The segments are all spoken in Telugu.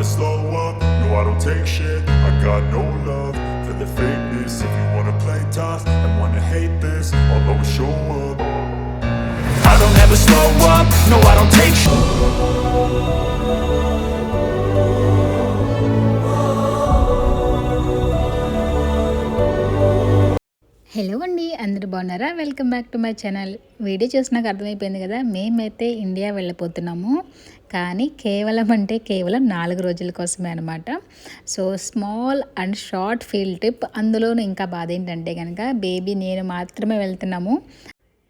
never slow up, no I don't take shit. I got no love for the fakeness. If you wanna play tough and wanna hate this, I'll always show up. I don't ever slow up, no I don't take shit. Hello అండి, అందరూ బాగున్నారా? Welcome back to my channel. Video చూసినాక అర్థమైపోయింది కదా, మేమైతే ఇండియా వెళ్ళిపోతున్నాము. కానీ కేవలం 4 రోజుల కోసమే అనమాట. So small and short field trip. అందులోనూ ఇంకా బాధ ఏంటంటే కనుక బేబీ నేను మాత్రమే వెళ్తున్నాము.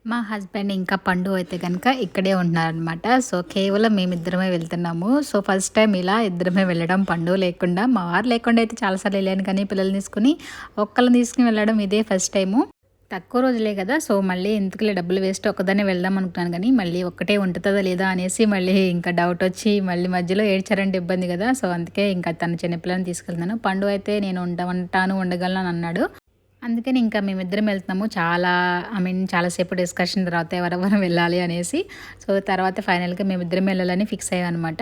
మా హస్బెండ్ ఇంకా పండు అయితే కనుక ఇక్కడే ఉంటున్నారనమాట. సో కేవలం మేమిద్దరమే వెళ్తున్నాము. సో ఫస్ట్ టైం ఇలా ఇద్దరమే వెళ్ళడం, పండు లేకుండా. మా వారు లేకుండా అయితే చాలాసార్లు వెళ్ళాను, కానీ పిల్లల్ని తీసుకుని ఒక్కళ్ళని తీసుకుని వెళ్ళడం ఇదే ఫస్ట్ టైము. తక్కువ రోజులే కదా, సో మళ్ళీ ఎందుకులే డబ్బులు వేస్ట్, ఒక్కదాన్ని వెళ్దాం అనుకున్నాను. కానీ మళ్ళీ ఒక్కటే ఉంటుందా లేదా అనేసి మళ్ళీ ఇంకా డౌట్ వచ్చి మళ్ళీ మధ్యలో ఏడ్చారంటే ఇబ్బంది కదా. సో అందుకే ఇంకా తన చిన్నపిల్లని తీసుకెళ్తున్నాను. పండు అయితే నేను ఉంటాను ఉండగలను అన్నాడు. అందుకని ఇంకా మేమిద్దరం వెళ్తున్నాము. చాలాసేపు డిస్కషన్ తర్వాత ఎవరెవరు వెళ్ళాలి అనేసి. సో తర్వాత ఫైనల్గా మేమిద్దరం వెళ్ళాలని ఫిక్స్ అయ్యామన్నమాట.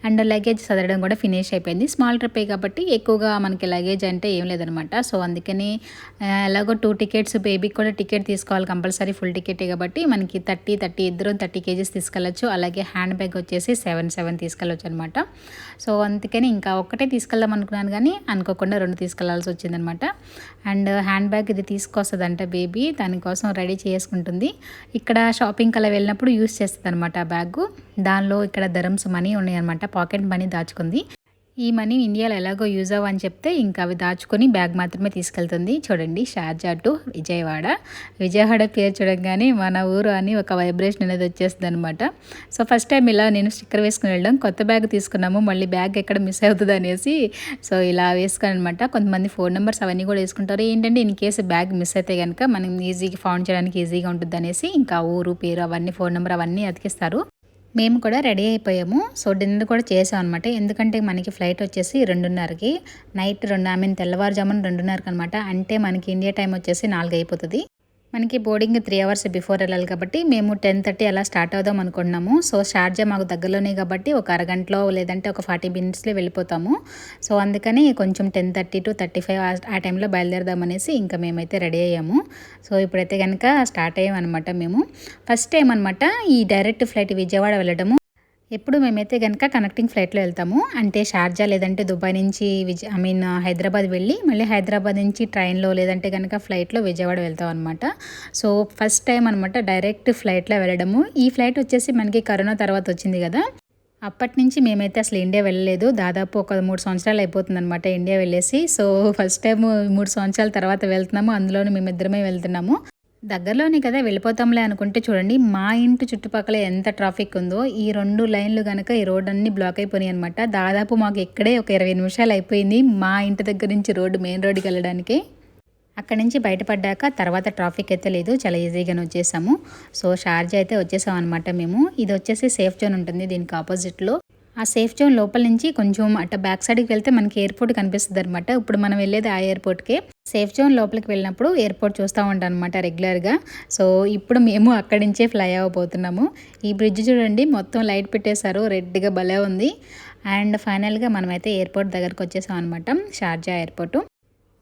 అండ్ లగేజ్ చదవడం కూడా ఫినిష్ అయిపోయింది. స్మాల్ ట్రిప్ కాబట్టి ఎక్కువగా మనకి లగేజ్ అంటే ఏం లేదనమాట. సో అందుకని ఎలాగో 2 టికెట్స్, బేబీకి కూడా టికెట్ తీసుకోవాలి కంపల్సరీ, ఫుల్ టికెటే కాబట్టి మనకి 30 కేజీస్ తీసుకెళ్ళచ్చు. అలాగే హ్యాండ్ బ్యాగ్ వచ్చేసి 7 తీసుకెళ్ళచ్చు అనమాట. సో అందుకని ఇంకా ఒక్కటే తీసుకెళ్దాం అనుకున్నాను, కానీ అనుకోకుండా 2 తీసుకెళ్లాల్సి వచ్చిందనమాట. అండ్ హ్యాండ్ బ్యాగ్ ఇది తీసుకొస్తుందంట బేబీ, దానికోసం రెడీ చేసుకుంటుంది. ఇక్కడ షాపింగ్కి అలా వెళ్ళినప్పుడు యూస్ చేస్తుంది అనమాట ఆ బ్యాగు. దానిలో ఇక్కడ ధరమ్స్ మనీ ఉన్నాయి అనమాట, పాకెట్ మనీ దాచుకుంది. ఈ మనీ ఇండియాలో ఎలాగో యూజ్ అవ్వని చెప్తే ఇంకా అవి దాచుకొని బ్యాగ్ మాత్రమే తీసుకెళ్తుంది. చూడండి, షార్జా టు విజయవాడ పేరు చూడంగానే మన ఊరు అని ఒక వైబ్రేషన్ అనేది వచ్చేస్తుంది అనమాట. సో ఫస్ట్ టైం ఇలా నేను స్టిక్కర్ వేసుకుని వెళ్ళడం, కొత్త బ్యాగ్ తీసుకున్నాము, మళ్ళీ బ్యాగ్ ఎక్కడ మిస్ అవుతుంది అనేసి సో ఇలా వేసుకుని అనమాట. కొంతమంది ఫోన్ నెంబర్స్ అవన్నీ కూడా వేసుకుంటారు. ఏంటంటే ఇన్ కేసు బ్యాగ్ మిస్ అయితే కనుక మనం ఈజీగా ఫౌండ్ చేయడానికి ఈజీగా ఉంటుంది అనేసి ఇంకా ఊరు పేరు అవన్నీ ఫోన్ నెంబర్ అవన్నీ అతికిస్తారు. మేము కూడా రెడీ అయిపోయాము. సో డిన్నర్ కూడా చేసాం అనమాట. ఎందుకంటే మనకి ఫ్లైట్ వచ్చేసి 2:30కి, నైట్ తెల్లవారుజామున 2:30కి అనమాట. అంటే మనకి ఇండియా టైం వచ్చేసి 4 అయిపోతుంది. మనకి బోర్డింగ్ 3 అవర్స్ బిఫోర్ వెళ్ళాలి కాబట్టి మేము 10:30 అలా స్టార్ట్ అవుదాం అనుకున్నాము. సో షార్జా మాకు దగ్గరలోనే కాబట్టి ఒక అరగంటలో లేదంటే ఒక 40 మినిట్స్లో వెళ్ళిపోతాము. సో అందుకని కొంచెం 10:30 to 35 ఆ టైంలో బయలుదేరదామనేసి ఇంకా మేమైతే రెడీ అయ్యాము. సో ఇప్పుడైతే కనుక స్టార్ట్ అయ్యామన్నమాట. మేము ఫస్ట్ టైం అనమాట ఈ డైరెక్ట్ ఫ్లైట్ విజయవాడ వెళ్ళడము. ఎప్పుడు మేమైతే కనుక కనెక్టింగ్ ఫ్లైట్లో వెళ్తాము, అంటే షార్జా లేదంటే దుబాయ్ నుంచి హైదరాబాద్ వెళ్ళి మళ్ళీ హైదరాబాద్ నుంచి ట్రైన్లో లేదంటే కనుక ఫ్లైట్లో విజయవాడ వెళ్తాం అనమాట. సో ఫస్ట్ టైం అనమాట డైరెక్ట్ ఫ్లైట్లో వెళ్ళడము. ఈ ఫ్లైట్ వచ్చేసి మనకి కరోనా తర్వాత వచ్చింది కదా, అప్పటి నుంచి మేమైతే అసలు ఇండియా వెళ్ళలేదు. దాదాపు ఒక 3 సంవత్సరాలు అయిపోతుంది అనమాట ఇండియా వెళ్ళేసి. సో ఫస్ట్ టైం 3 సంవత్సరాల తర్వాత వెళ్తున్నాము, అందులోనూ మేమిద్దరమే వెళ్తున్నాము. దగ్గరలోనే కదా వెళ్ళిపోతాంలే అనుకుంటే చూడండి, మా ఇంటి చుట్టుపక్కల ఎంత ట్రాఫిక్ ఉందో. ఈ 2 లైన్లు కనుక ఈ రోడ్ అన్ని బ్లాక్ అయిపోయినాయి అనమాట. దాదాపు మాకు ఇక్కడే ఒక 20 నిమిషాలు అయిపోయింది మా ఇంటి దగ్గర నుంచి మెయిన్ రోడ్డుకి వెళ్ళడానికి. అక్కడి నుంచి బయటపడ్డాక తర్వాత ట్రాఫిక్ అయితే లేదు, చాలా ఈజీగానే వచ్చేసాము. సో షార్జా అయితే వచ్చేసాం అనమాట మేము. ఇది వచ్చేసి సేఫ్ జోన్ ఉంటుంది దీనికి ఆపోజిట్లో. ఆ సేఫ్ జోన్ లోపల నుంచి కొంచెం అట్ట బ్యాక్ సైడ్కి వెళ్తే మనకి ఎయిర్పోర్ట్ కనిపిస్తుంది అనమాట. ఇప్పుడు మనం వెళ్ళేది ఆ ఎయిర్పోర్ట్కే. సేఫ్ జోన్ లోపలికి వెళ్ళినప్పుడు ఎయిర్పోర్ట్ చూస్తూ ఉంటాం అనమాట రెగ్యులర్గా. సో ఇప్పుడు మేము అక్కడి నుంచే ఫ్లై అవ్వబోతున్నాము. ఈ బ్రిడ్జ్ చూడండి, మొత్తం లైట్ పెట్టేశారు, రెడ్గా భలే ఉంది. అండ్ ఫైనల్గా మనమైతే ఎయిర్పోర్ట్ దగ్గరకు వచ్చేసాం అనమాట, షార్జా ఎయిర్పోర్టు.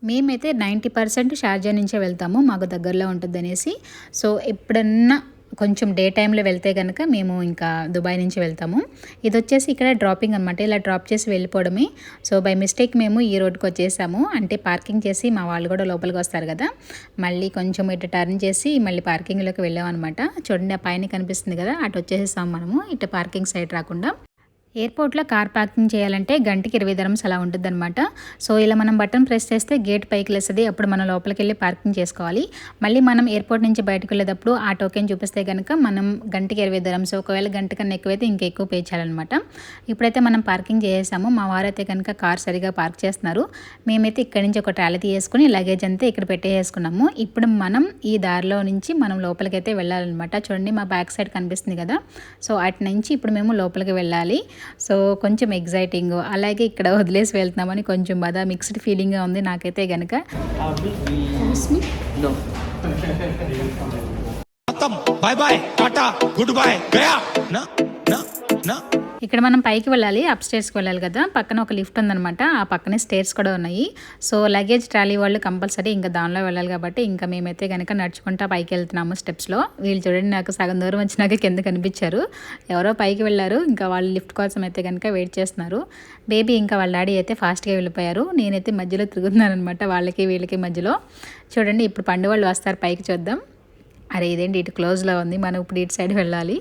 మేమైతే 90% షార్జా నుంచే వెళ్తాము, మాకు దగ్గరలో ఉంటుంది అనేసి. సో ఎప్పుడన్నా కొంచెం డే టైంలో వెళ్తే కనుక మేము ఇంకా దుబాయ్ నుంచి వెళ్తాము. ఇది వచ్చేసి ఇక్కడ డ్రాపింగ్ అనమాట, ఇలా డ్రాప్ చేసి వెళ్ళిపోవడమే. సో బై మిస్టేక్ మేము ఈ రోడ్కి వచ్చేసాము, అంటే పార్కింగ్ చేసి మా వాళ్ళు కూడా లోపలికి వస్తారు కదా, మళ్ళీ కొంచెం ఇటు టర్న్ చేసి మళ్ళీ పార్కింగ్లోకి వెళ్ళామన్నమాట. చూడండి, ఆ పైన కనిపిస్తుంది కదా, అటు వచ్చేసాము మనము, ఇటు పార్కింగ్ సైడ్ రాకుండా. ఎయిర్పోర్ట్లో కార్ పార్కింగ్ చేయాలంటే గంటకి 20 dirhams అలా ఉంటుంది అనమాట. సో ఇలా మనం బటన్ ప్రెస్ చేస్తే గేట్ పైకి లేస్తుంది, అప్పుడు మనం లోపలికి వెళ్ళి పార్కింగ్ చేసుకోవాలి. మళ్ళీ మనం ఎయిర్పోర్ట్ నుంచి బయటకు వెళ్ళేటప్పుడు ఆ టోకెన్ చూపిస్తే కనుక మనం గంటకి 20 dirhams, ఒకవేళ గంట కన్నా ఎక్కువైతే ఇంకా ఎక్కువ పే చేయాలన్నమాట. ఇప్పుడైతే మనం పార్కింగ్ చేసాము, మా వారైతే కనుక కార్ సరిగా పార్క్ చేస్తున్నారు. మేమైతే ఇక్కడి నుంచి ఒక ట్రాలీ తీసుకుని లగేజ్ అంతా ఇక్కడ పెట్టేసుకున్నాము. ఇప్పుడు మనం ఈ దారిలో నుంచి మనం లోపలికి అయితే వెళ్ళాలన్నమాట. చూడండి, మా బ్యాక్ సైడ్ కనిపిస్తుంది కదా, సో అటు నుంచి ఇప్పుడు మేము లోపలికి వెళ్ళాలి. సో కొంచెం ఎగ్జైటింగ్, అలాగే ఇక్కడ వదిలేసి వెళ్తున్నామని కొంచెం బాధ, మిక్స్డ్ ఫీలింగ్గా ఉంది నాకైతే కనుక. ఇక్కడ మనం పైకి వెళ్ళాలి, అప్ స్టేర్స్కి వెళ్ళాలి కదా, పక్కన ఒక లిఫ్ట్ ఉందనమాట, ఆ పక్కనే స్టేర్స్ కూడా ఉన్నాయి. సో లగేజ్ ట్రాలీ వాళ్ళు కంపల్సరీ ఇంకా దానిలో వెళ్ళాలి కాబట్టి ఇంకా మేమైతే కనుక నడుచుకుంటా పైకి వెళ్తున్నాము స్టెప్స్లో. వీళ్ళు చూడండి నాకు సగం దూరం వచ్చినాక కింద కనిపించారు, ఎవరో పైకి వెళ్ళారు, ఇంకా వాళ్ళు లిఫ్ట్ కోసం అయితే కనుక వెయిట్ చేస్తున్నారు. బేబీ ఇంకా వాళ్ళ డాడీ అయితే ఫాస్ట్గా వెళ్ళిపోయారు, నేనైతే మధ్యలో తిరుగుతున్నాను అనమాట వాళ్ళకి వీళ్ళకి మధ్యలో. చూడండి ఇప్పుడు పండు వాళ్ళు వస్తారు, పైకి చూద్దాం. అరే ఇదేంటి ఇటు క్లోజ్లో ఉంది, మనం ఇప్పుడు ఇటు సైడ్ వెళ్ళాలి,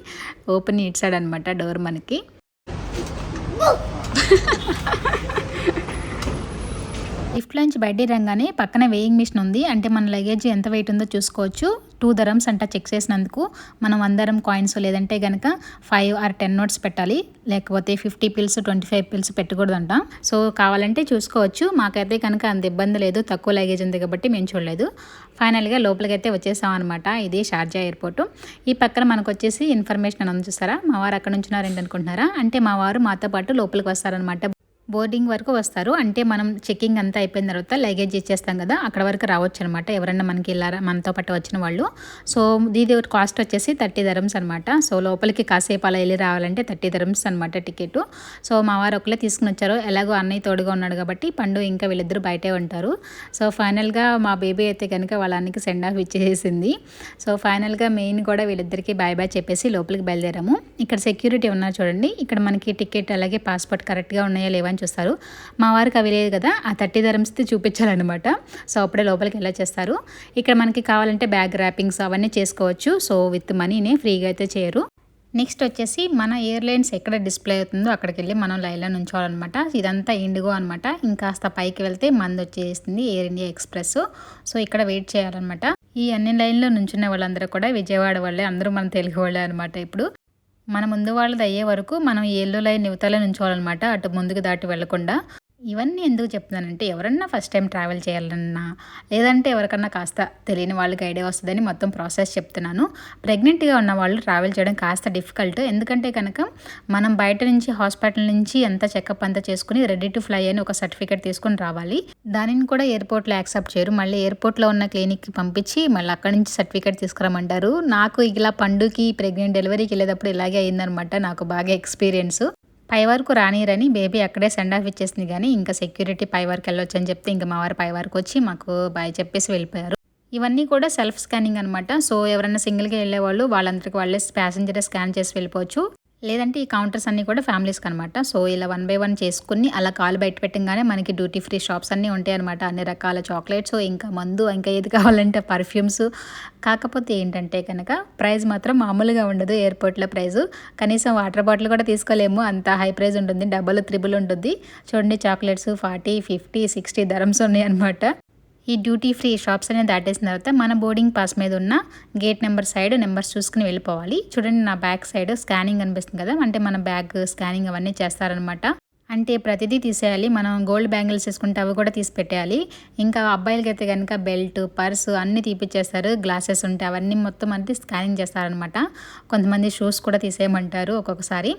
ఓపెన్ ఇటు సైడ్ అనమాట డోర్ మనకి. లిఫ్ట్ నుంచి బయటికి రాగానే పక్కన వెయింగ్ మిషన్ ఉంది, అంటే మన లగేజ్ ఎంత వెయిట్ ఉందో చూసుకోవచ్చు. 2 dirhams అంట చెక్ చేసినందుకు. మనం 1 dirham కాయిన్స్ లేదంటే కనుక 5 or 10 notes పెట్టాలి, లేకపోతే 50 pills 25 pills పెట్టకూడదంట. సో కావాలంటే చూసుకోవచ్చు, మాకైతే కనుక అంత ఇబ్బంది లేదు, తక్కువ లగేజ్ ఉంది కాబట్టి మేము చూడలేదు. ఫైనల్గా లోపలికి అయితే వచ్చేసాం అనమాట. ఇది షార్జా ఎయిర్పోర్ట్. ఈ పక్కన మనకు వచ్చేసి ఇన్ఫర్మేషన్ అని చూస్తారా, మా వారు అక్కడ నుంచి ఉన్నారండి అనుకుంటున్నారా, అంటే మా వారు మాతో పాటు లోపలికి వస్తారనమాట. బోర్డింగ్ వరకు వస్తారు, అంటే మనం చెక్కింగ్ అంతా అయిపోయిన తర్వాత లగేజ్ ఇచ్చేస్తాం కదా, అక్కడ వరకు రావచ్చు అనమాట ఎవరన్నా మనకి ఇలా మనతో పాటు వచ్చిన వాళ్ళు. సో దీని కాస్ట్ వచ్చేసి 30 dirhams అనమాట. సో లోపలికి కాసేపు అలా వెళ్ళి రావాలంటే 30 dirhams అనమాట టికెట్. సో మా వారు ఒకళ్ళే తీసుకుని వచ్చారు, ఎలాగో అన్నయ్య తోడుగా ఉన్నాడు కాబట్టి పండు ఇంకా వీళ్ళిద్దరు బయటే ఉంటారు. సో ఫైనల్గా మా బేబీ అయితే కనుక వాళ్ళ అన్నకి సెండ్ ఆఫ్ ఇచ్చేసింది. సో ఫైనల్గా మెయిన్ కూడా వీళ్ళిద్దరికి బాయ్ బాయ్ చెప్పేసి లోపలికి బయలుదేరాము. ఇక్కడ సెక్యూరిటీ ఉన్నారు చూడండి, ఇక్కడ మనకి టికెట్ అలాగే పాస్పోర్ట్ కరెక్ట్గా ఉన్నాయా లేవా అని చూస్తారు. మా వారికి అవి లేదు కదా, ఆ 30 dirhams చూపించాలన్నమాట. సో అప్పుడే లోపలికి ఎలా చేస్తారు. ఇక్కడ మనకి కావాలంటే బ్యాగ్ ర్యాపింగ్స్ అవన్నీ చేసుకోవచ్చు, సో విత్ మనీనే, ఫ్రీగా అయితే చేయరు. నెక్స్ట్ వచ్చేసి మన ఎయిర్లైన్స్ ఎక్కడ డిస్ప్లే అవుతుందో అక్కడికి వెళ్ళి మనం లైన్లో నుంచోవాలన్నమాట. ఇదంతా ఇండిగో అనమాట. ఇంకాస్త పైకి వెళ్తే మంది వచ్చేస్తుంది ఎయిర్ ఇండియా ఎక్స్ప్రెస్. సో ఇక్కడ వెయిట్ చేయాలన్నమాట. ఈ అన్ని లైన్లో నుంచున్న వాళ్ళందరూ కూడా విజయవాడ వాళ్ళే, అందరూ మన తెలుగు వాళ్ళే అనమాట. ఇప్పుడు మన ముందు వాళ్ళది అయ్యే వరకు మనం ఎల్లో లైన్ యువతలే నుంచోవాలన్నమాట, అటు ముందుకు దాటి వెళ్లకుండా. ఇవన్నీ ఎందుకు చెప్తున్నానంటే ఎవరన్నా ఫస్ట్ టైం ట్రావెల్ చేయాలన్నా, లేదంటే ఎవరికన్నా కాస్త తెలియని వాళ్ళకి ఐడియా వస్తుందని మొత్తం ప్రాసెస్ చెప్తున్నాను. ప్రెగ్నెంట్గా ఉన్న వాళ్ళు ట్రావెల్ చేయడం కాస్త డిఫికల్ట్, ఎందుకంటే కనుక మనం బయట నుంచి హాస్పిటల్ నుంచి అంతా చెకప్ అంతా చేసుకుని రెడీ టు ఫ్లై అని ఒక సర్టిఫికేట్ తీసుకుని రావాలి. దానిని కూడా ఎయిర్పోర్ట్లో యాక్సెప్ట్ చేయరు, మళ్ళీ ఎయిర్పోర్ట్లో ఉన్న క్లినిక్కి పంపించి మళ్ళీ అక్కడి నుంచి సర్టిఫికేట్ తీసుకురమ్మంటారు. నాకు ఇలా పండుకి ప్రెగ్నెంట్ డెలివరీకి వెళ్ళేటప్పుడు ఇలాగే అయిందనమాట, నాకు బాగా ఎక్స్పీరియన్స్. పై వరకు రానిరని బేబీ అక్కడే సెండ్ ఆఫ్ ఇచ్చేసింది, కానీ ఇంకా సెక్యూరిటీ పై వరకు వెళ్ళొచ్చు అని చెప్తే ఇంకా మా వారు పై వరకు వచ్చి మాకు బాయ్ చెప్పేసి వెళ్ళిపోయారు. ఇవన్నీ కూడా సెల్ఫ్ స్కానింగ్ అనమాట. సో ఎవరైనా సింగిల్గా వెళ్ళేవాళ్ళు వాళ్ళందరికీ వాళ్ళే ప్యాసింజర్ స్కాన్ చేసి వెళ్ళిపోవచ్చు, లేదంటే ఈ కౌంటర్స్ అన్నీ కూడా ఫ్యామిలీస్కి అనమాట. సో ఇలా 1 by 1 చేసుకుని అలా కాలు బయట పెట్టగానే మనకి డ్యూటీ ఫ్రీ షాప్స్ అన్నీ ఉంటాయి అనమాట, అన్ని రకాల చాక్లెట్స్, ఇంకా మందు, ఇంకా ఏది కావాలంటే పర్ఫ్యూమ్స్. కాకపోతే ఏంటంటే కనుక ప్రైస్ మాత్రం మామూలుగా ఉండదు ఎయిర్పోర్ట్లో ప్రైజు. కనీసం వాటర్ బాటిల్ కూడా తీసుకోలేము, అంత హై ప్రైస్ ఉంటుంది, డబుల్ 3 ఉంటుంది. చూడండి చాక్లెట్స్ 40, 50, 60 dirhams ఉన్నాయి అనమాట. ఈ డ్యూటీ ఫ్రీ షాప్స్ అనేది దాటేసిన తర్వాత మన బోర్డింగ్ పాస్ మీద ఉన్న గేట్ నెంబర్ సైడ్ నెంబర్స్ చూసుకుని వెళ్ళిపోవాలి. చూడండి నా బ్యాక్ సైడ్ స్కానింగ్ అనిపిస్తుంది కదా, అంటే మన బ్యాగ్ స్కానింగ్ అవన్నీ చేస్తారనమాట. అంటే ప్రతిదీ తీసేయాలి, మనం గోల్డ్ బ్యాంగిల్స్ వేసుకుంటే అవి కూడా తీసి పెట్టేయాలి. ఇంకా అబ్బాయిలకి అయితే కనుక బెల్ట్, పర్సు అన్నీ తీపిచ్చేస్తారు, గ్లాసెస్ ఉంటే అవన్నీ మొత్తం అంతా స్కానింగ్ చేస్తారనమాట. కొంతమంది షూస్ కూడా తీసేయమంటారు ఒక్కొక్కసారి.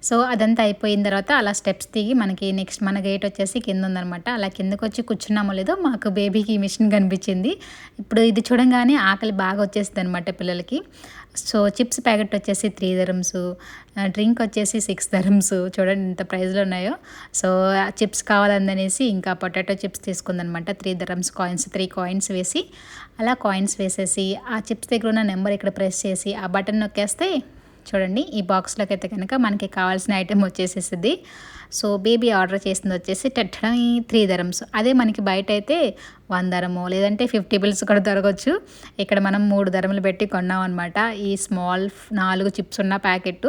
సో అదంతా అయిపోయిన తర్వాత అలా స్టెప్స్ దిగి మనకి నెక్స్ట్ మన గేట్ వచ్చేసి కింద ఉందనమాట. అలా కిందకు వచ్చి కూర్చున్నామో లేదో మాకు బేబీకి ఈ మిషన్ కనిపించింది. ఇప్పుడు ఇది చూడంగానే ఆకలి బాగా వచ్చేస్తుంది అనమాట పిల్లలకి. సో చిప్స్ ప్యాకెట్ వచ్చేసి 3 dirhams, డ్రింక్ వచ్చేసి 6 dirhams. చూడండి ఎంత ప్రైస్లో ఉన్నాయో. సో చిప్స్ కావాలనేసి ఇంకా పొటాటో చిప్స్ తీసుకుందనమాట. 3 dirhams కాయిన్స్, 3 కాయిన్స్ వేసి అలా కాయిన్స్ వేసేసి ఆ చిప్స్ దగ్గర ఉన్న నెంబర్ ఇక్కడ ప్రెస్ చేసి ఆ బటన్ నొక్కేస్తే చూడండి ఈ బాక్స్లోకి అయితే కనుక మనకి కావాల్సిన ఐటెం వచ్చేసేసింది. సో బేబీ ఆర్డర్ చేసింది వచ్చేసి 3 dirhams. అదే మనకి బయట అయితే 1 dirham లేదంటే 50 pills కూడా దొరకవచ్చు. ఇక్కడ మనం 3 dirhams పెట్టి కొన్నాం అనమాట ఈ స్మాల్ 4 చిప్స్ ఉన్న ప్యాకెట్.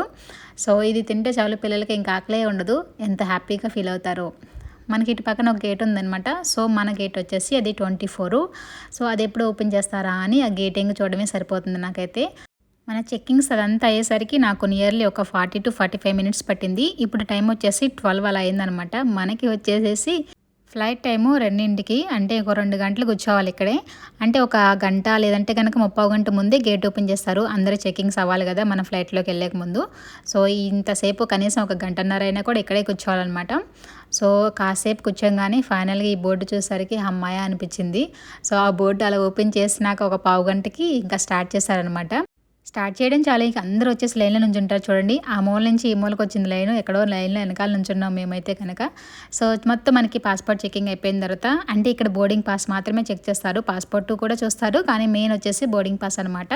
సో ఇది తింటే చాలు పిల్లలకి ఇంకా ఆకలే ఉండదు, ఎంత హ్యాపీగా ఫీల్ అవుతారో. మనకి ఇటు పక్కన ఒక గేట్ ఉందనమాట. సో మన గేట్ వచ్చేసి అది 24. సో అది ఎప్పుడు ఓపెన్ చేస్తారా అని ఆ గేటింగ్ చూడడమే సరిపోతుంది నాకైతే. మన చెక్కింగ్స్ అదంతా అయ్యేసరికి నాకు నియర్లీ ఒక 40 to 45 minutes పట్టింది. ఇప్పుడు టైం వచ్చేసి 12 అలా అయిందనమాట. మనకి వచ్చేసేసి ఫ్లైట్ టైము 2కి, అంటే ఒక 2 గంటలు కూర్చోవాలి ఇక్కడే. అంటే ఒక గంట లేదంటే కనుక 30 గంట ముందే గేట్ ఓపెన్ చేస్తారు, అందరూ చెక్కింగ్స్ అవ్వాలి కదా మన ఫ్లైట్లోకి వెళ్ళక ముందు. సో ఇంతసేపు కనీసం ఒక గంటన్నర అయినా కూడా ఇక్కడే కూర్చోవాలన్నమాట. సో కాసేపు కూర్చోగానే ఫైనల్గా ఈ బోర్డు చూసేసరికి అమ్మాయ అనిపించింది. సో ఆ బోర్డు అలా ఓపెన్ చేసినాక ఒక 15 గంటకి ఇంకా స్టార్ట్ చేశారనమాట. స్టార్ట్ చేయడం చాలా ఇంక అందరూ వచ్చేసి లైన్‌లో నుంచుంటారు చూడండి. ఆ మూల నుంచి ఈ మూలకొచ్చింది లైను. ఎక్కడో లైన్‌లో ఎనకాల నుంచున్నాం మేమైతే కనుక. సో, మొత్తం మనకి పాస్‌పోర్ట్ చెకింగ్ అయిపోయిన తర్వాత అంటే ఇక్కడ బోర్డింగ్ పాస్ మాత్రమే చెక్ చేస్తారు. పాస్‌పోర్ట్ కూడా చూస్తారు. కానీ మెయిన్ వచ్చేసి బోర్డింగ్ పాస్ అనమాట.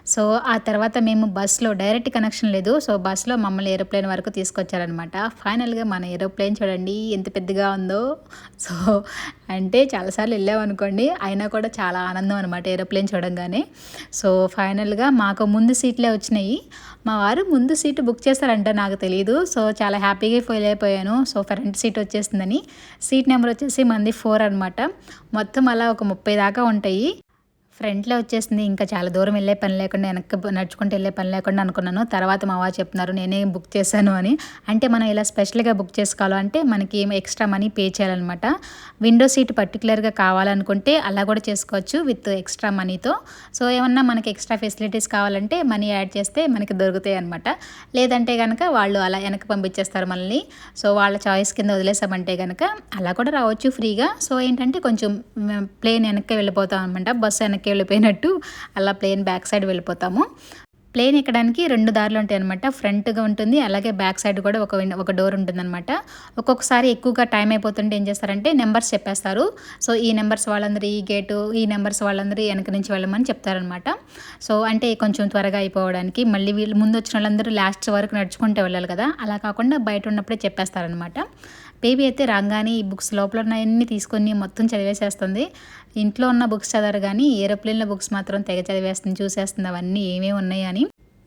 సో, ఆ తర్వాత మేము బస్‌లో డైరెక్ట్ కనెక్షన్ లేదు. సో, బస్‌లో మమ్మల్ని ఏరోప్లేన్ వరకు తీసుకొచ్చారనమాట. ఫైనల్‌గా మన ఏరోప్లేన్ చూడండి ఎంత పెద్దగా ఉందో. సో, అంటే చాలా సార్లు ఎళ్ళామనుకోండి. అయినా కూడా చాలా ఆనందం అనమాట ఏరోప్లేన్ చూడంగానే. సో, ఫైనల్‌గా మాకు ముందు సీట్లే వచ్చినాయి. మా వారు ముందు సీటు బుక్ చేశారంట నాకు తెలీదు. సో, చాలా హ్యాపీగా ఫీల్ అయిపోయాను. సో, ఫ్రంట్ సీట్ వచ్చేసిందని. సీట్ నెంబర్ వచ్చేసి మనది 4 అనమాట. మొత్తం అలా ఒక 30 దాకా ఉంటాయి. ఫ్రంట్‌లో వచ్చేసింది. ఇంకా చాలా దూరం వెళ్ళే పని లేకుండా వెనక్కి నడుచుకుంటూ వెళ్ళే పని లేకుండా అనుకున్నాను. తర్వాత మా వారు చెప్తున్నారు నేనే బుక్ చేశాను అని. అంటే మనం ఇలా స్పెషల్‌గా బుక్ చేసుకోవాలంటే మనకి ఎక్స్ట్రా మనీ పే చేయాలన్నమాట. విండో సీట్ పర్టిక్యులర్‌గా కావాలనుకుంటే అలా కూడా చేసుకోవచ్చు విత్ ఎక్స్ట్రా మనీతో. సో, ఏమన్నా మనకి ఎక్స్ట్రా ఫెసిలిటీస్ కావాలంటే మనీ యాడ్ చేస్తే మనకి దొరుకుతాయి అనమాట. లేదంటే గనక వాళ్ళు అలా వెనక్కి పంపించేస్తారు మనల్ని. సో, వాళ్ళ చాయిస్ కింద వదిలేసామంటే గనక అలా కూడా రావచ్చు ఫ్రీగా. సో, ఏంటంటే కొంచెం ప్లేన్ వెనక్కి వెళ్ళిపోతాం అనమాట. బస్సు వెనక్కి వెళ్ళిపోయినట్టు అలా ప్లేన్ బ్యాక్ సైడ్ వెళ్ళిపోతాము. ప్లేన్ ఎక్కడానికి 2 దారులు ఉంటాయన్నమాట. ఫ్రంట్‌గా ఉంటుంది. అలాగే బ్యాక్ సైడ్ కూడా ఒక డోర్ ఉంటుందన్నమాట. ఒక్కొక్కసారి ఎక్కువగా టైం అయిపోతుంటే ఏం చేస్తారంటే నెంబర్స్ చెప్పేస్తారు. సో, ఈ నెంబర్స్ వాళ్ళందరూ ఈ గేటు, ఈ నెంబర్స్ వాళ్ళందరూ వెనక నుంచి వెళ్ళమని చెప్తారనమాట. సో, అంటే కొంచెం త్వరగా అయిపోవడానికి మళ్ళీ వీళ్ళు ముందు వచ్చిన వాళ్ళందరూ లాస్ట్ వరకు నడుచుకుంటూ వెళ్ళాలి కదా! అలా కాకుండా బయట ఉన్నప్పుడే చెప్పేస్తారనమాట. బేబీ అయితే రాగానే ఈ బుక్స్ లోపల ఉన్నయన్నీ తీసుకొని మొత్తం చదివేసేస్తుంది. ఇంట్లో ఉన్న బుక్స్ చదవరు కానీ ఏరోప్లేన్‌లో బుక్స్ మాత్రం తెగ చదివేస్తుంది. చూసేస్తుంది అవన్నీ ఏమేమి ఉన్నాయి అని.